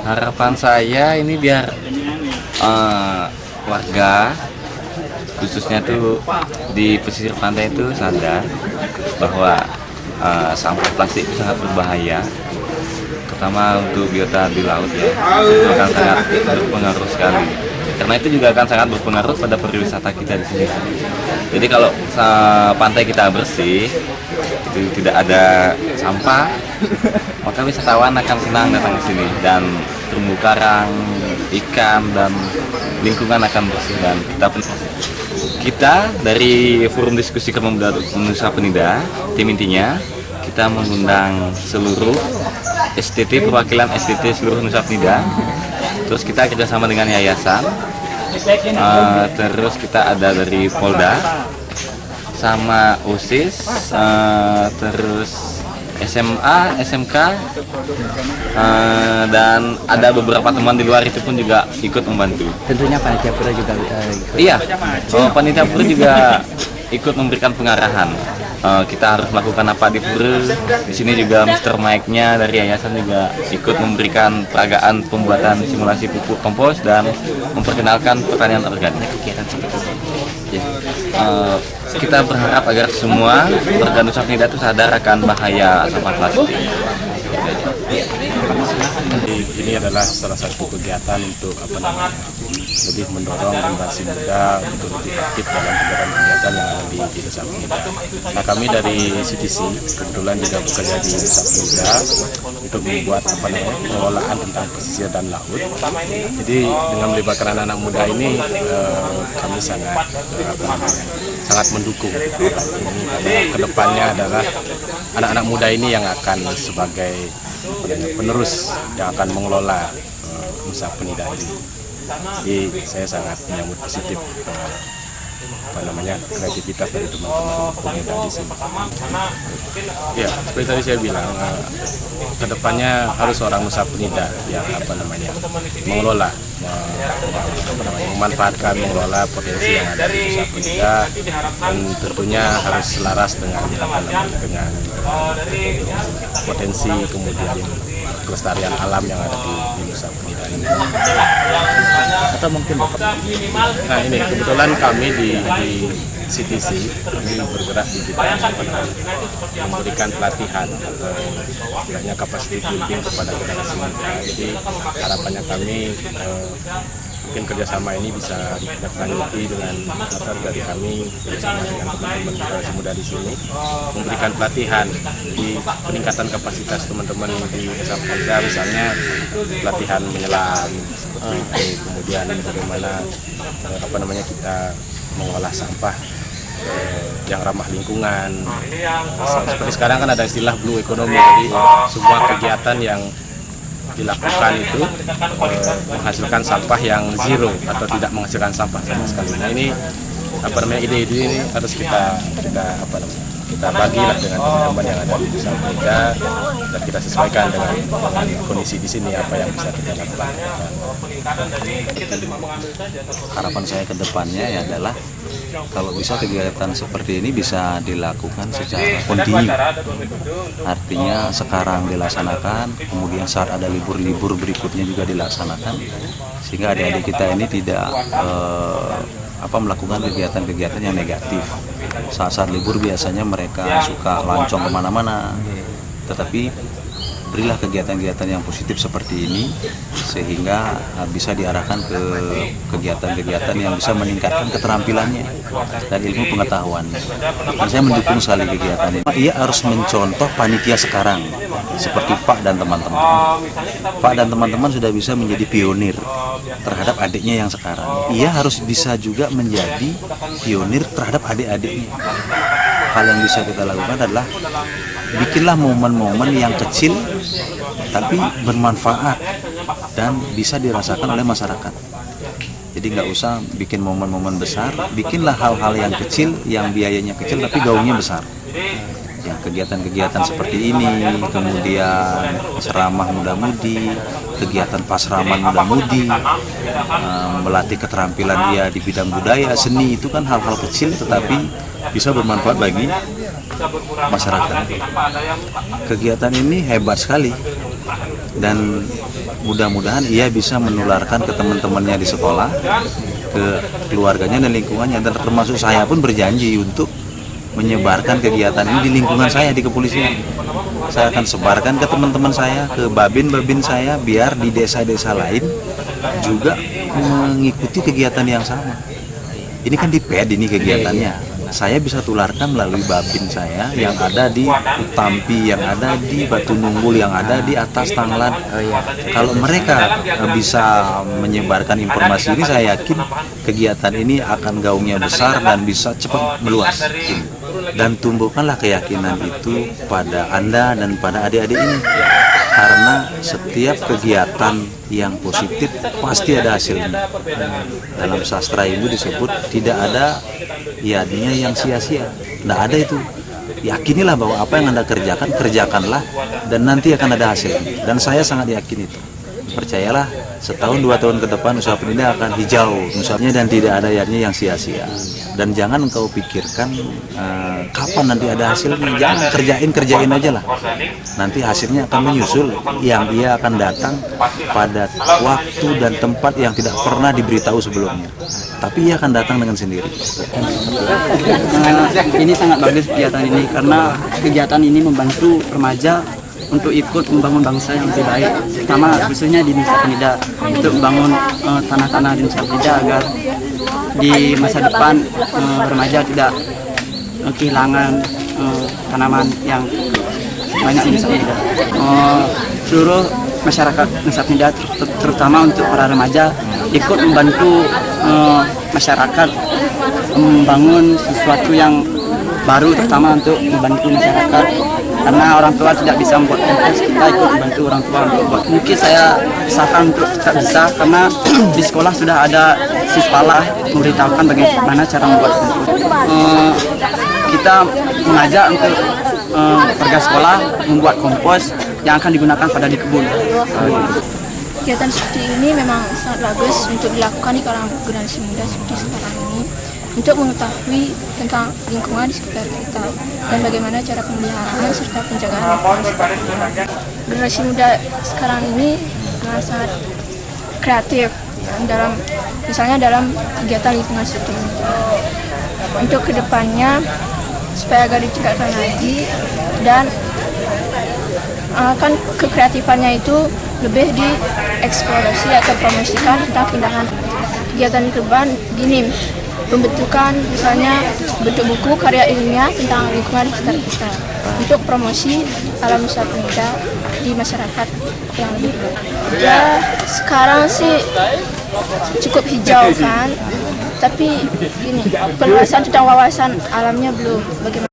Harapan saya ini biar warga khususnya tuh di pesisir pantai itu sadar bahwa sampah plastik itu sangat berbahaya, terutama untuk biota di laut ya. Itu akan sangat berpengaruh sekali. Karena itu juga akan sangat berpengaruh pada pariwisata kita di sini. Jadi kalau pantai kita bersih, itu tidak ada sampah, maka wisatawan akan senang datang ke sini dan terumbu karang, ikan dan lingkungan akan bersih. Dan kita dari Forum Diskusi Kerma Muda Nusa Penida, tim intinya kita mengundang seluruh STT, perwakilan STT seluruh Nusa Penida. Terus kita kerjasama dengan yayasan, terus kita ada dari Polda, sama OSIS, terus SMA, SMK, dan ada beberapa teman di luar itu pun juga ikut membantu. Tentunya panitia pura juga ikut. Iya, panitia pura juga ikut memberikan pengarahan. Kita harus melakukan apa di pura. Di sini juga Mr. Mike-nya dari yayasan juga ikut memberikan peragaan pembuatan simulasi pupuk kompos dan memperkenalkan pertanian organik. Kegiatan seperti itu. Ya. Kita berharap agar semua warga Nusa Penida itu sadar akan bahaya sampah plastik. Ini adalah salah satu kegiatan untuk lebih mendorong generasi muda untuk lebih aktif dalam kegiatan yang ada di Nusa Penida. Nah, kami dari CTC kebetulan juga bekerja di Nusa Penida untuk membuat pengelolaan tentang pesisir dan laut. Jadi dengan melibatkan anak-anak muda ini kami sangat mendukung. Karena kedepannya adalah anak-anak muda ini yang akan sebagai penerus yang akan mengelola Nusa Penida ini. Jadi saya sangat menyambut positif kreativitas dari teman-teman pemuda di sini. Ya, seperti tadi saya bilang, kedepannya harus orang Nusa Penida yang mengelola, memanfaatkan, mengelola potensi yang ada di Nusa Penida, dan tentunya harus selaras dengan potensi kemudian kelestarian alam yang ada di Nusa Penida ini. Atau mungkin Nah, ini kebetulan kami di CTC kami bergerak di bidang memberikan pelatihan atau istilahnya capacity building kepada generasi muda. Jadi harapannya kami mungkin kerjasama ini bisa ditindaklanjuti dengan latar dari kami bersama dengan teman-teman generasi muda di sini memberikan pelatihan di peningkatan kapasitas teman-teman di Nusa Penida, misalnya pelatihan menyelam seperti itu, kemudian bagaimana kita mengolah sampah yang ramah lingkungan. Seperti sekarang kan ada istilah blue economy, jadi semua kegiatan yang dilakukan itu menghasilkan sampah yang zero atau tidak menghasilkan sampah sama sekali. Nah, ini ide-ide ini harus kita bagilah dengan teman-teman yang ada di Nusa Penida dan kita sesuaikan dengan kondisi di sini apa yang bisa kita lakukan. Harapan saya ke depannya adalah kalau bisa kegiatan seperti ini bisa dilakukan secara kontinu. Artinya sekarang dilaksanakan, kemudian saat ada libur-libur berikutnya juga dilaksanakan, sehingga adik-adik kita ini tidak melakukan kegiatan-kegiatan yang negatif. Saat libur biasanya mereka suka lancong kemana-mana, tetapi berilah kegiatan-kegiatan yang positif seperti ini sehingga bisa diarahkan ke kegiatan-kegiatan yang bisa meningkatkan keterampilannya dan ilmu pengetahuannya. Dan saya mendukung sekali kegiatan ini. Ia harus mencontoh panitia sekarang seperti Pak dan teman-teman. Pak dan teman-teman sudah bisa menjadi pionir terhadap adiknya yang sekarang. Ia harus bisa juga menjadi pionir terhadap adik-adiknya. Hal yang bisa kita lakukan adalah bikinlah momen-momen yang kecil tapi bermanfaat dan bisa dirasakan oleh masyarakat. Jadi nggak usah bikin momen-momen besar, bikinlah hal-hal yang kecil, yang biayanya kecil tapi gaungnya besar. Ya, kegiatan-kegiatan seperti ini, kemudian ceramah muda-mudi, kegiatan pasraman muda-mudi, melatih keterampilan dia di bidang budaya, seni, itu kan hal-hal kecil tetapi bisa bermanfaat bagi masyarakat. Kegiatan ini hebat sekali dan mudah-mudahan ia bisa menularkan ke teman-temannya di sekolah, ke keluarganya dan lingkungannya, dan termasuk saya pun berjanji untuk menyebarkan kegiatan ini di lingkungan saya di kepolisian. Saya akan sebarkan ke teman-teman saya, ke babin-babin saya, biar di desa-desa lain juga mengikuti kegiatan yang sama. Ini kan di PED ini kegiatannya. Saya bisa tularkan melalui babin saya yang ada di Utampi, yang ada di Batu Nunggul, yang ada di atas Tanglan. Kalau mereka bisa menyebarkan informasi ini, saya yakin kegiatan ini akan gaungnya besar dan bisa cepat meluas. Dan tumbuhkanlah keyakinan itu pada Anda dan pada adik-adik ini. Karena setiap kegiatan yang positif pasti ada hasilnya. Dalam sastra Hindu disebut tidak ada yadnya yang sia-sia. Tidak ada itu. Yakinilah bahwa apa yang Anda kerjakan, kerjakanlah dan nanti akan ada hasilnya. Dan saya sangat yakin itu. Percayalah, setahun 2 tahun ke depan usaha Penindak akan hijau usahanya dan tidak ada yadnya yang sia-sia. Dan jangan engkau pikirkan kapan nanti ada hasilnya. Jangan, kerjain aja lah. Nanti hasilnya akan menyusul, yang ia akan datang pada waktu dan tempat yang tidak pernah diberitahu sebelumnya. Tapi ia akan datang dengan sendiri. Ini sangat bagus kegiatan ini karena kegiatan ini membantu remaja untuk ikut membangun bangsa yang lebih baik, terutama khususnya di Nusa Penida, untuk membangun tanah-tanah di Nusa Penida agar di masa depan remaja tidak kehilangan tanaman yang banyak di Nusa Penida. Seluruh masyarakat Nusa Penida, terutama untuk para remaja, ikut membantu masyarakat membangun sesuatu yang baru, terutama untuk membantu masyarakat. Karena orang tua tidak bisa membuat kompos, kita ikut membantu orang tua untuk buat. Mungkin saya usahakan untuk tidak bisa, karena di sekolah sudah ada siswalah memberitahukan bagaimana cara membuat kompos. Kita mengajak untuk warga sekolah membuat kompos yang akan digunakan pada di kebun. Kegiatan seperti ini memang sangat bagus untuk dilakukan di kalangan generasi muda seperti sekarang ini, untuk mengetahui tentang lingkungan di sekitar kita dan bagaimana cara pemeliharaan serta penjagaan lingkungan sekitar kita. Generasi muda sekarang ini sangat kreatif misalnya dalam kegiatan lingkungan seperti ini. Untuk kedepannya supaya agar ditingkatkan lagi, dan kan kekreatifannya itu lebih dieksplorasi atau promosikan tentang pindahan kegiatan kedepan gini, pembentukan misalnya bentuk buku karya ilmiah tentang lingkungan sekitar kita untuk promosi alam Nusa Penida di masyarakat yang lebih luas. Ya sekarang sih cukup hijau kan, tapi gini, perluasan tentang wawasan alamnya belum. Bagaimana